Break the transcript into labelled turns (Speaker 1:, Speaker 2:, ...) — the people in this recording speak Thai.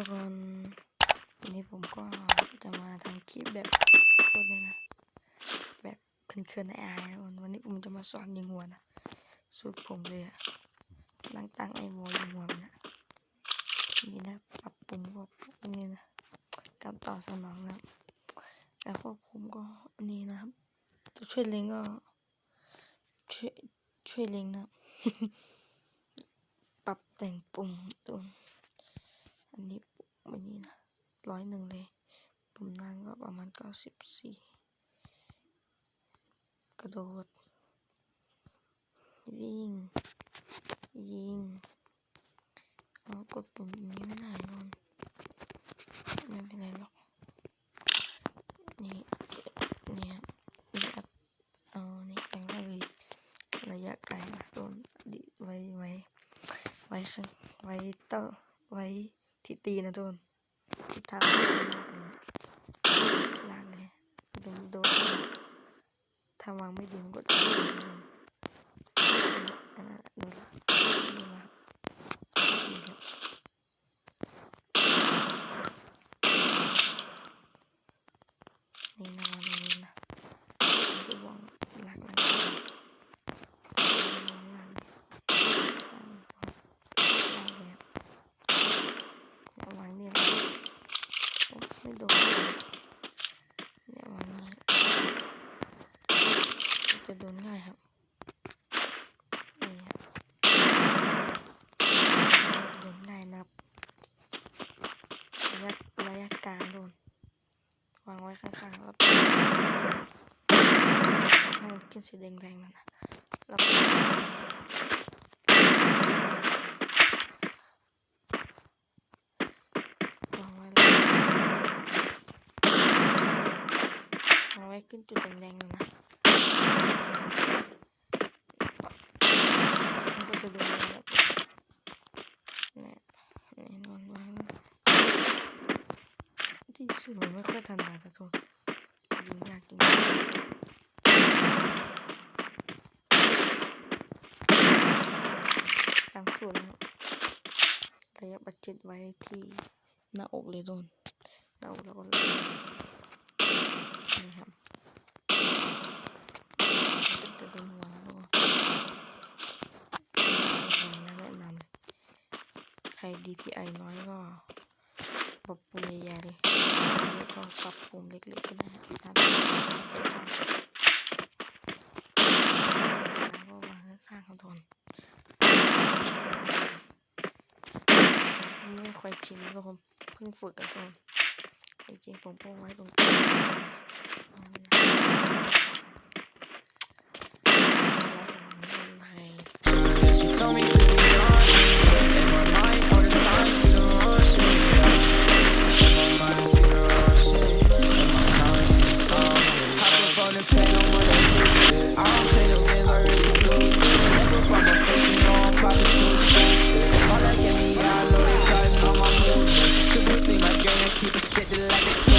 Speaker 1: ทุกคนวันนี้ผมก็จะมาทำคลิปแบบพูดเลยนะแบบเขินๆอายๆวันนี้ผมจะมาสอนยิงหัวนะสูตรผมเลยอะนั่งตั้งไอ้วอลยิงหัวมันนะนี่นะปรับปรุงพวกนี้นะการตอบสนองนะแล้วพวกผมก็นี่นะครับตัวช่วยเล็งก็ช่วยเล็งนะ ปรับแต่งปุ่มตัวอันนี้วันนี้นะ101เลยปุ่มนั่งก็ประมาณ94กระโดดวิ่งยิงกดปุ่มนี้ไม่ได้นอนไม่เป็นไรหรอกนี่ครับนี่เอานี่แต่งได้เลยระยะไกลนะโดนดิไว้ที่ตีนะโดนที่เท้าลากเลยโดนถ้าวางไม่ดีมันก็โดนนี่นะวันนี้นะจะวางหลักนะวางเนี่ยไม่โดนเนี่ยวางนี้จะโดนง่ายครับนี่โดนได้นับระยะกลางโดนวางไว้ข้างๆแล้วให้มันขึ้นสีแดงๆนั่นนะแล้ววางไว้ขึ้นจุดแดงๆนั่นนะมันก็จะโดนแบบนี่นอนไว้ที่สื่อมันไม่ค่อยทันนะทุกคนยิงยากจริงตั้งส่วนระยะบัดเจ็ตไว้ที่หน้าอกเลยโดนหน้าอกแล้วก็เลยนี่ครับจะโดนหัวแล้วแนะนำใคร DPI น้อยก็ปรับปรุงใหญ่ๆเลยนี่ก็ปรับปรุงเล็กๆก็ได้ตามใจชอบแล้วก็วางข้างๆเขาโดนไม่ค่อยชินก็ผมเพิ่งฝึกกันตรงจริงๆผมก็ไว้ตรงKeep it steady like it's